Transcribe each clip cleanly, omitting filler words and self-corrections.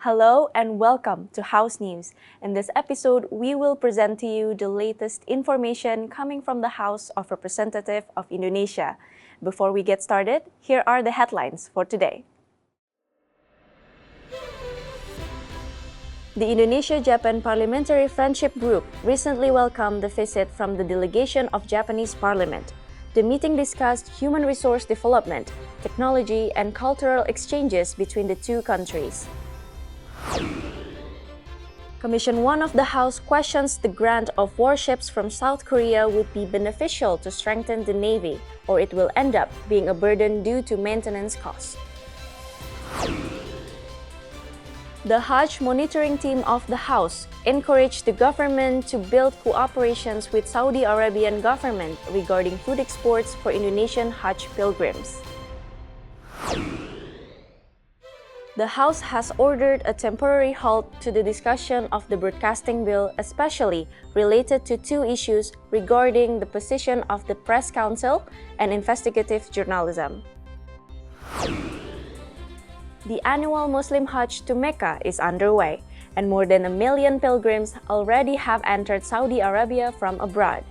Hello and welcome to House News. In this episode, we will present to you the latest information coming from the House of Representatives of Indonesia. Before we get started, here are the headlines for today. The Indonesia-Japan Parliamentary Friendship Group recently welcomed the visit from the delegation of Japanese Parliament. The meeting discussed human resource development, technology, and cultural exchanges between the two countries. Commission 1 of the House questions the grant of warships from South Korea would be beneficial to strengthen the Navy, or it will end up being a burden due to maintenance costs. The Hajj monitoring team of the House encouraged the government to build cooperations with Saudi Arabian government regarding food exports for Indonesian Hajj pilgrims. The House has ordered a temporary halt to the discussion of the broadcasting bill, especially related to two issues regarding the position of the Press Council and investigative journalism. The annual Muslim Hajj to Mecca is underway, and more than 1 million pilgrims already have entered Saudi Arabia from abroad.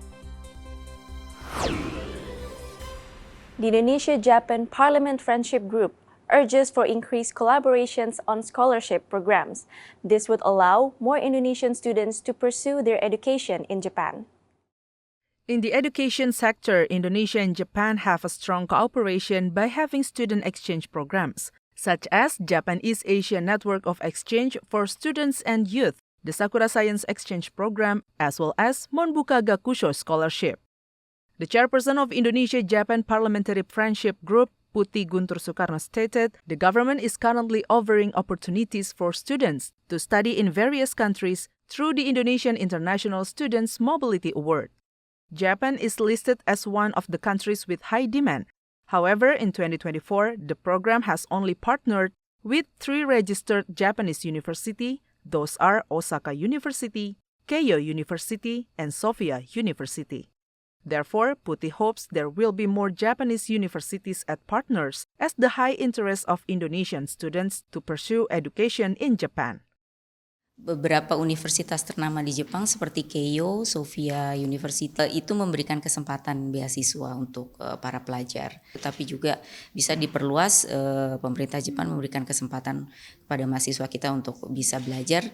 The Indonesia-Japan Parliament Friendship Group urges for increased collaborations on scholarship programs. This would allow more Indonesian students to pursue their education in Japan. In the education sector, Indonesia and Japan have a strong cooperation by having student exchange programs, such as Japan East Asia Network of Exchange for Students and Youth, the Sakura Science Exchange Program, as well as Monbuka Gakusho Scholarship. The chairperson of Indonesia-Japan Parliamentary Friendship Group, Putih Guntur Soekarno, stated the government is currently offering opportunities for students to study in various countries through the Indonesian International Students Mobility Award. Japan is listed as one of the countries with high demand. However, in 2024, the program has only partnered with 3 registered Japanese universities. Those are Osaka University, Keio University, and Sophia University. Therefore, Putih hopes there will be more Japanese universities as partners as the high interest of Indonesian students to pursue education in Japan. Beberapa universitas ternama di Jepang seperti Keio, Sophia University itu memberikan kesempatan beasiswa untuk para pelajar. Tetapi juga bisa diperluas, pemerintah Jepang memberikan kesempatan kepada mahasiswa kita untuk bisa belajar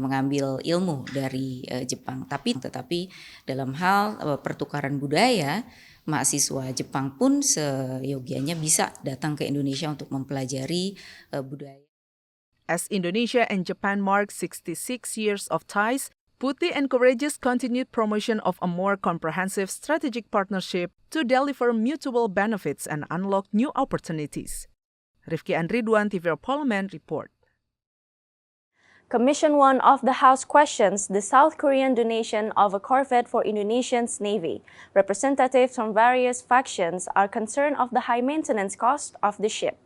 mengambil ilmu dari Jepang. Tetapi dalam hal pertukaran budaya, mahasiswa Jepang pun seyogianya bisa datang ke Indonesia untuk mempelajari budaya. As Indonesia and Japan mark 66 years of ties, Putih encourages continued promotion of a more comprehensive strategic partnership to deliver mutual benefits and unlock new opportunities. Rifki Andridwan, TVR Parliament, report. Commission 1 of the House questions the South Korean donation of a corvette for Indonesia's Navy. Representatives from various factions are concerned of the high maintenance cost of the ship.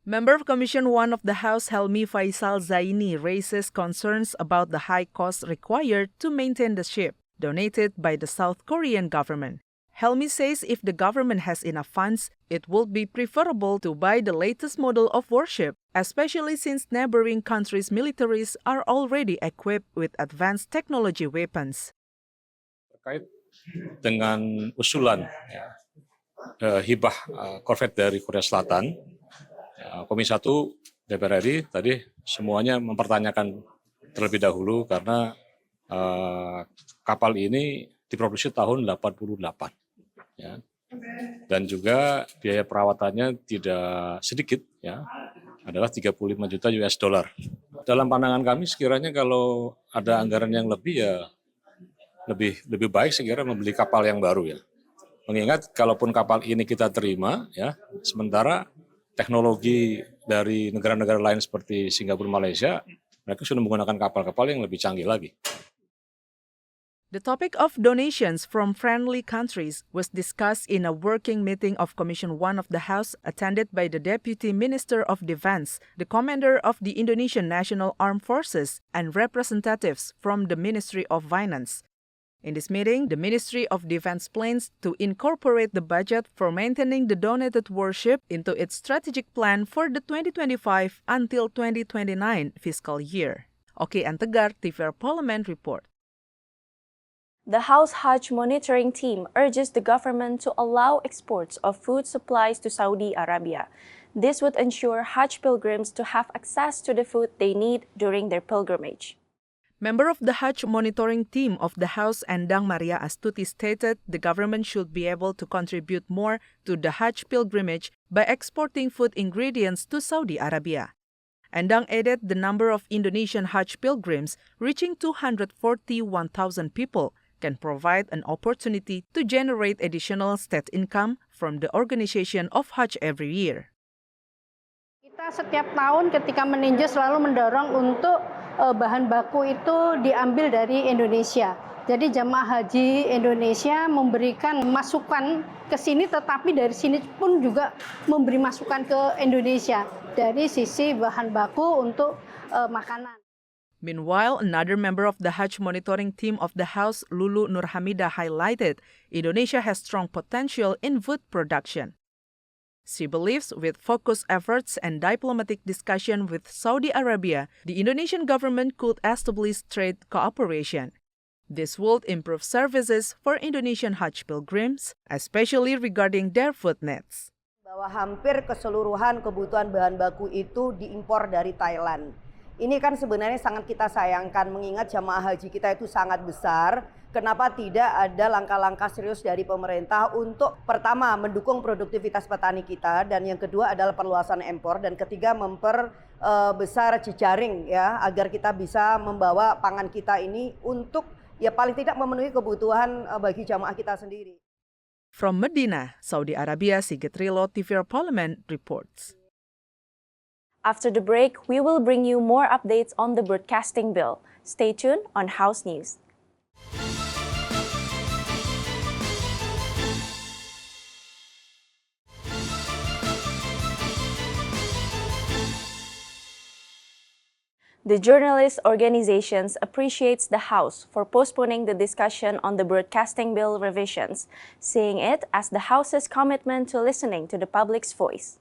Member of Commission 1 of the House Helmi Faisal Zaini raises concerns about the high cost required to maintain the ship, donated by the South Korean government. Helmi says if the government has enough funds, it would be preferable to buy the latest model of warship, especially since neighboring countries' militaries are already equipped with advanced technology weapons. Terkait dengan usulan hibah korvet dari Korea Selatan, Komisi 1 DPR RI tadi semuanya mempertanyakan terlebih dahulu karena kapal ini diproduksi tahun 88 ya. Dan juga biaya perawatannya tidak sedikit ya, adalah 35 juta US dollar. Dalam pandangan kami sekiranya kalau ada anggaran yang lebih ya lebih baik sekiranya membeli kapal yang baru ya. Mengingat kalaupun kapal ini kita terima ya, sementara teknologi dari negara-negara lain seperti Singapura, Malaysia, mereka sudah menggunakan kapal-kapal yang lebih canggih lagi. The topic of donations from friendly countries was discussed in a working meeting of Commission 1 of the House attended by the Deputy Minister of Defense, the Commander of the Indonesian National Armed Forces, and representatives from the Ministry of Finance. In this meeting, the Ministry of Defense plans to incorporate the budget for maintaining the donated warship into its strategic plan for the 2025 until 2029 fiscal year. Oke Antegar, TVR Parliament Report. The House Hajj monitoring team urges the government to allow exports of food supplies to Saudi Arabia. This would ensure Hajj pilgrims to have access to the food they need during their pilgrimage. Member of the Hajj monitoring team of the House, Endang Maria Astuti, stated the government should be able to contribute more to the Hajj pilgrimage by exporting food ingredients to Saudi Arabia. Endang added the number of Indonesian Hajj pilgrims reaching 241,000 people can provide an opportunity to generate additional state income from the organization of Hajj every year. Kita setiap tahun ketika meninjau selalu mendorong untuk bahan baku itu diambil dari Indonesia. Jadi jamaah haji Indonesia memberikan masukan ke sini, tetapi dari sini pun juga memberi masukan ke Indonesia dari sisi bahan baku untuk makanan. Meanwhile, another member of the Hajj monitoring team of the House, Lulu Nurhamida, highlighted Indonesia has strong potential in food production. She believes with focused efforts and diplomatic discussion with Saudi Arabia, the Indonesian government could establish trade cooperation. This would improve services for Indonesian Hajj pilgrims, especially regarding their food needs. Bahwa hampir keseluruhan kebutuhan bahan baku itu diimpor dari Thailand. Ini kan sebenarnya sangat kita sayangkan mengingat jamaah haji kita itu sangat besar. Kenapa tidak ada langkah-langkah serius dari pemerintah untuk pertama mendukung produktivitas petani kita, dan yang kedua adalah perluasan impor, dan ketiga memperbesar jejaring ya agar kita bisa membawa pangan kita ini untuk ya paling tidak memenuhi kebutuhan bagi jamaah kita sendiri. From Medina, Saudi Arabia, Sigit Rilo, TVR Parliament reports. After the break, we will bring you more updates on the broadcasting bill. Stay tuned on House News. The journalist organizations appreciates the House for postponing the discussion on the broadcasting bill revisions, seeing it as the House's commitment to listening to the public's voice.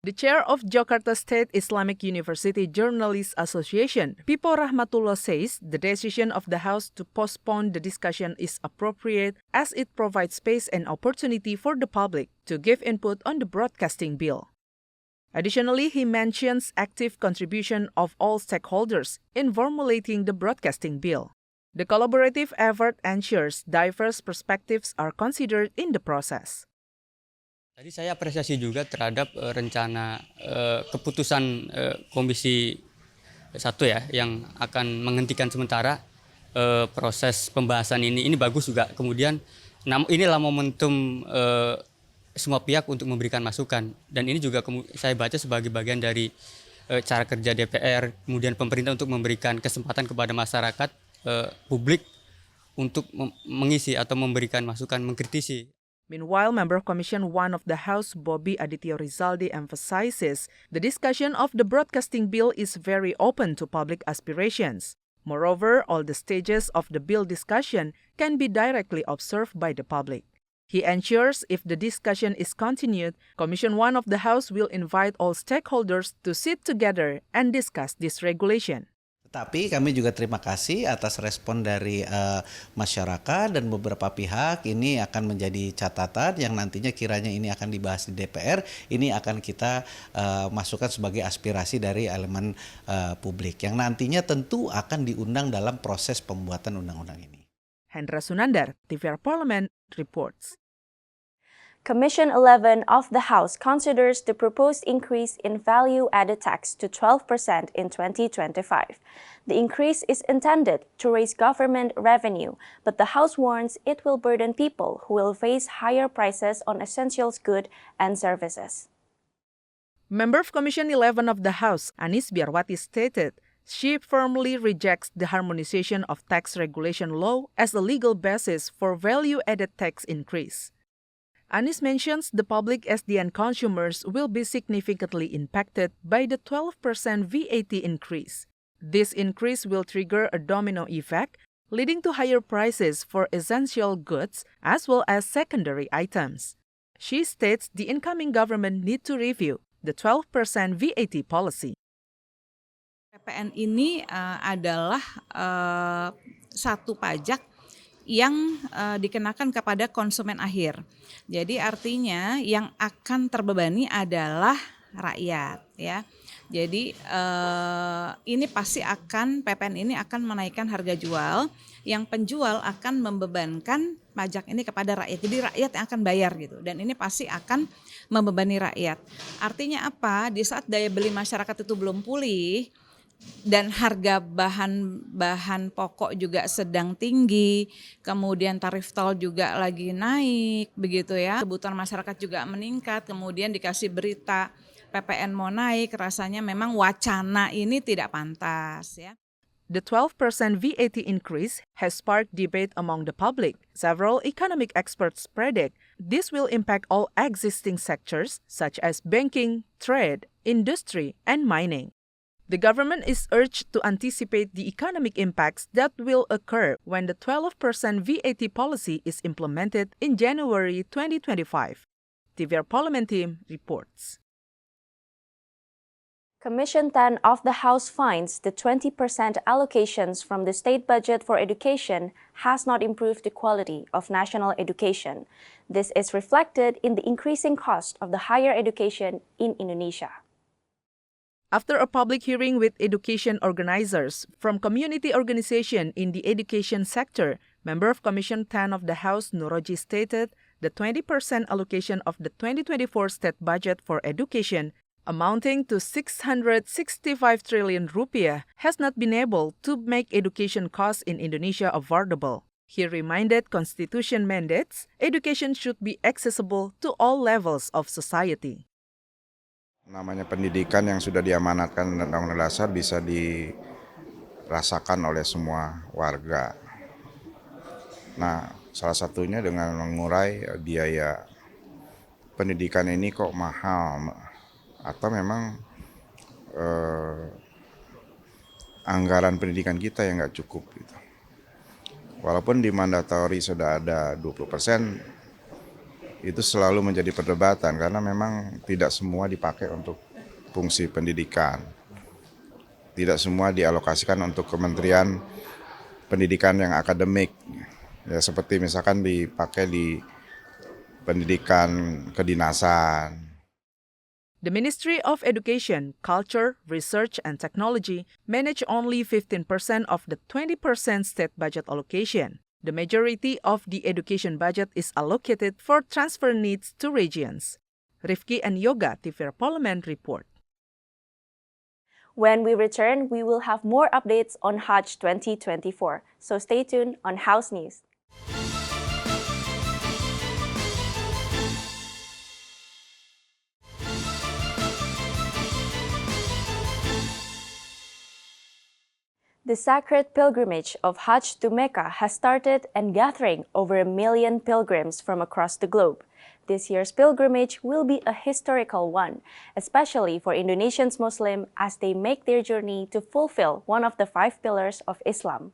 The chair of Jakarta State Islamic University Journalists Association, Pipo Rahmatullah, says the decision of the House to postpone the discussion is appropriate as it provides space and opportunity for the public to give input on the broadcasting bill. Additionally, he mentions active contribution of all stakeholders in formulating the broadcasting bill. The collaborative effort ensures diverse perspectives are considered in the process. Tadi saya apresiasi juga terhadap rencana keputusan Komisi 1 ya yang akan menghentikan sementara proses pembahasan ini. Ini bagus juga. Kemudian inilah momentum semua pihak untuk memberikan masukan, dan ini juga saya baca sebagai bagian dari cara kerja DPR, kemudian pemerintah untuk memberikan kesempatan kepada masyarakat publik untuk mengisi atau memberikan masukan, mengkritisi. Meanwhile, Member of Commission 1 of the House, Bobby Aditya Rizaldi, emphasizes the discussion of the broadcasting bill is very open to public aspirations. Moreover, all the stages of the bill discussion can be directly observed by the public. He ensures if the discussion is continued, Commission 1 of the House will invite all stakeholders to sit together and discuss this regulation. Tetapi kami juga terima kasih atas respon dari masyarakat dan beberapa pihak. Ini akan menjadi catatan yang nantinya kiranya ini akan dibahas di DPR. Ini akan kita masukkan sebagai aspirasi dari elemen publik yang nantinya tentu akan diundang dalam proses pembuatan undang-undang ini. Hendra Sunandar, TVR Parliament reports. Commission 11 of the House considers the proposed increase in value-added tax to 12% in 2025. The increase is intended to raise government revenue, but the House warns it will burden people who will face higher prices on essentials goods and services. Member of Commission 11 of the House, Anis Biarwati, stated she firmly rejects the harmonization of tax regulation law as a legal basis for value-added tax increase. Anis mentions the public SDN consumers will be significantly impacted by the 12% VAT increase. This increase will trigger a domino effect, leading to higher prices for essential goods as well as secondary items. She states the incoming government need to review the 12% VAT policy. PPN ini adalah satu pajak yang dikenakan kepada konsumen akhir. Jadi artinya yang akan terbebani adalah rakyat, ya. Jadi ini pasti PPN ini akan menaikkan harga jual, yang penjual akan membebankan pajak ini kepada rakyat. Jadi rakyat yang akan bayar gitu, dan ini pasti akan membebani rakyat. Artinya apa? Di saat daya beli masyarakat itu belum pulih dan harga bahan pokok juga sedang tinggi, kemudian tarif tol juga lagi naik, begitu ya. Kebutuhan masyarakat juga meningkat, kemudian dikasih berita PPN mau naik, rasanya memang wacana ini tidak pantas, ya. The 12% VAT increase has sparked debate among the public. Several economic experts predict this will impact all existing sectors such as banking, trade, industry, and mining. The government is urged to anticipate the economic impacts that will occur when the 12% VAT policy is implemented in January 2025. TVR Parliament Team reports. Commission 10 of the House finds the 20% allocations from the state budget for education has not improved the quality of national education. This is reflected in the increasing cost of the higher education in Indonesia. After a public hearing with education organizers from community organization in the education sector, member of Commission 10 of the House Nuroji stated the 20% allocation of the 2024 state budget for education amounting to 665 trillion rupiah has not been able to make education costs in Indonesia affordable. He reminded Constitution mandates education should be accessible to all levels of society. Namanya pendidikan yang sudah diamanatkan Undang-Undang Dasar bisa dirasakan oleh semua warga. Nah, salah satunya dengan mengurai biaya pendidikan ini kok mahal, atau memang anggaran pendidikan kita yang nggak cukup gitu. Walaupun di mandatori sudah ada 20%, itu selalu menjadi perdebatan karena memang tidak semua dipakai untuk fungsi pendidikan. Tidak semua dialokasikan untuk kementerian pendidikan yang akademik. Ya, seperti misalkan dipakai di pendidikan kedinasan. The Ministry of Education, Culture, Research and Technology manage only 15% of the 20% state budget allocation. The majority of the education budget is allocated for transfer needs to regions. Rifki and Yoga, TVR Parliament report. When we return, we will have more updates on Hajj 2024. So stay tuned on House News. The sacred pilgrimage of Hajj to Mecca has started and gathering over 1 million pilgrims from across the globe. This year's pilgrimage will be a historical one, especially for Indonesians Muslim as they make their journey to fulfill one of the 5 pillars of Islam.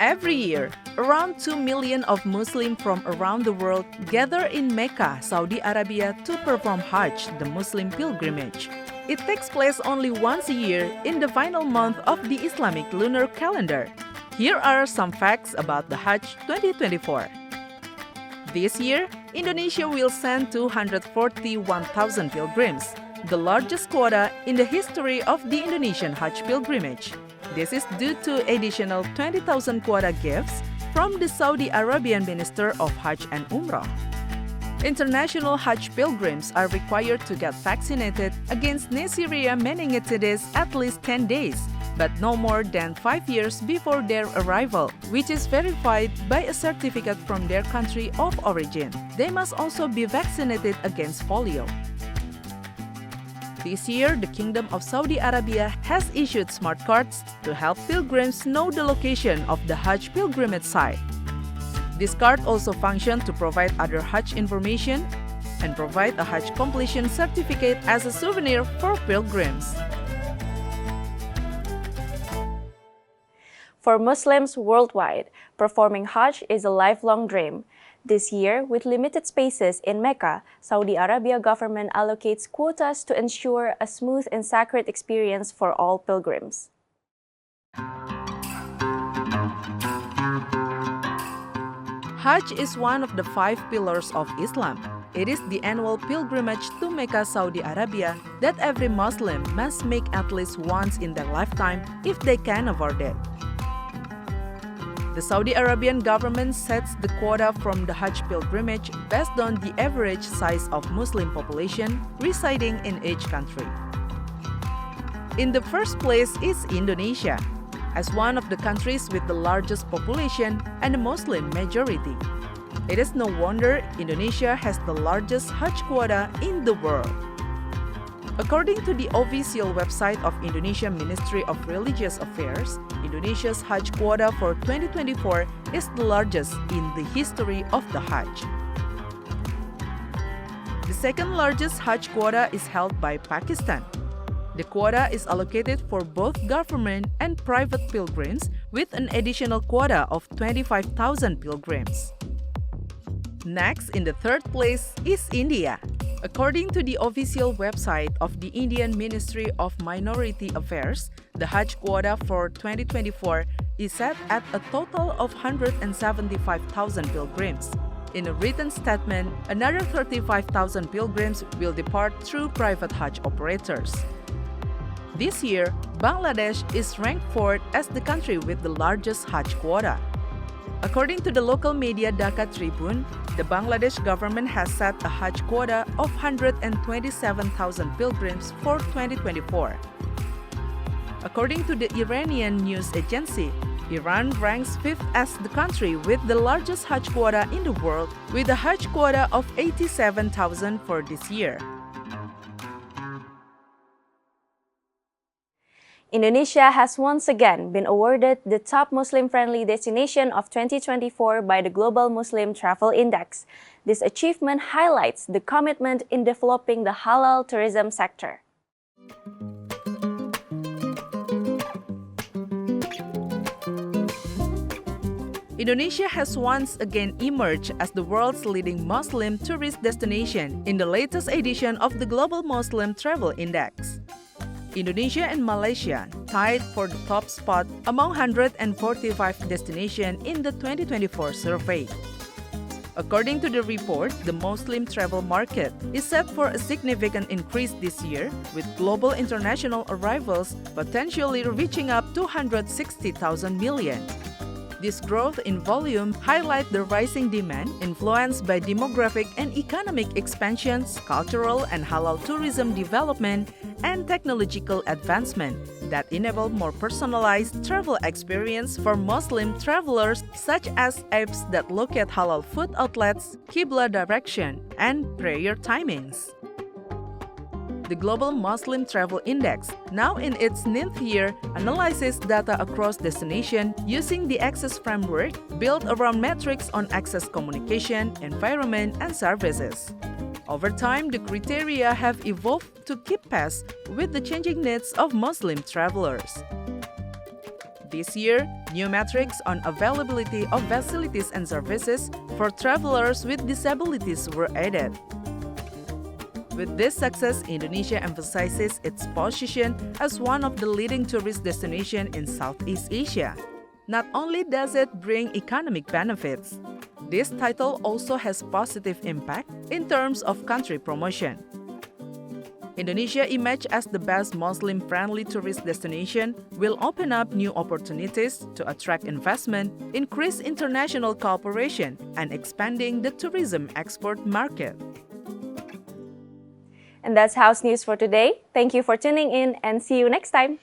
Every year, around 2 million of Muslims from around the world gather in Mecca, Saudi Arabia to perform Hajj, the Muslim pilgrimage. It takes place only once a year in the final month of the Islamic lunar calendar. Here are some facts about the Hajj 2024. This year, Indonesia will send 241,000 pilgrims, the largest quota in the history of the Indonesian Hajj pilgrimage. This is due to additional 20,000 quota gifts from the Saudi Arabian Minister of Hajj and Umrah. International Hajj pilgrims are required to get vaccinated against Neisseria meningitidis at least 10 days, but no more than 5 years before their arrival, which is verified by a certificate from their country of origin. They must also be vaccinated against polio. This year, the Kingdom of Saudi Arabia has issued smart cards to help pilgrims know the location of the Hajj pilgrimage site. This card also functions to provide other Hajj information and provide a Hajj completion certificate as a souvenir for pilgrims. For Muslims worldwide, performing Hajj is a lifelong dream. This year, with limited spaces in Mecca, Saudi Arabia government allocates quotas to ensure a smooth and sacred experience for all pilgrims. Hajj is one of the 5 pillars of Islam. It is the annual pilgrimage to Mecca, Saudi Arabia that every Muslim must make at least once in their lifetime if they can afford it. The Saudi Arabian government sets the quota from the Hajj pilgrimage based on the average size of Muslim population residing in each country. In the first place is Indonesia, as one of the countries with the largest population and a Muslim majority. It is no wonder Indonesia has the largest Hajj quota in the world. According to the official website of Indonesia Ministry of Religious Affairs, Indonesia's Hajj quota for 2024 is the largest in the history of the Hajj. The second largest Hajj quota is held by Pakistan. The quota is allocated for both government and private pilgrims with an additional quota of 25,000 pilgrims. Next, in the third place is India. According to the official website of the Indian Ministry of Minority Affairs, the Hajj quota for 2024 is set at a total of 175,000 pilgrims. In a written statement, another 35,000 pilgrims will depart through private Hajj operators. This year, Bangladesh is ranked 4th as the country with the largest Hajj quota. According to the local media Dhaka Tribune, the Bangladesh government has set a Hajj quota of 127,000 pilgrims for 2024. According to the Iranian news agency, Iran ranks 5th as the country with the largest Hajj quota in the world, with a Hajj quota of 87,000 for this year. Indonesia has once again been awarded the top Muslim-friendly destination of 2024 by the Global Muslim Travel Index. This achievement highlights the commitment in developing the halal tourism sector. Indonesia has once again emerged as the world's leading Muslim tourist destination in the latest edition of the Global Muslim Travel Index. Indonesia and Malaysia tied for the top spot among 145 destinations in the 2024 survey. According to the report, the Muslim travel market is set for a significant increase this year, with global international arrivals potentially reaching up to 160,000 million. This growth in volume highlights the rising demand influenced by demographic and economic expansions, cultural and halal tourism development, and technological advancement that enable more personalized travel experience for Muslim travelers, such as apps that look at halal food outlets, Qibla direction, and prayer timings. The Global Muslim Travel Index, now in its 9th year, analyzes data across destinations using the Access framework built around metrics on access communication, environment, and services. Over time, the criteria have evolved to keep pace with the changing needs of Muslim travelers. This year, new metrics on availability of facilities and services for travelers with disabilities were added. With this success, Indonesia emphasizes its position as one of the leading tourist destinations in Southeast Asia. Not only does it bring economic benefits, this title also has positive impact in terms of country promotion. Indonesia emerged as the best Muslim-friendly tourist destination will open up new opportunities to attract investment, increase international cooperation, and expanding the tourism export market. And that's House News for today. Thank you for tuning in and see you next time.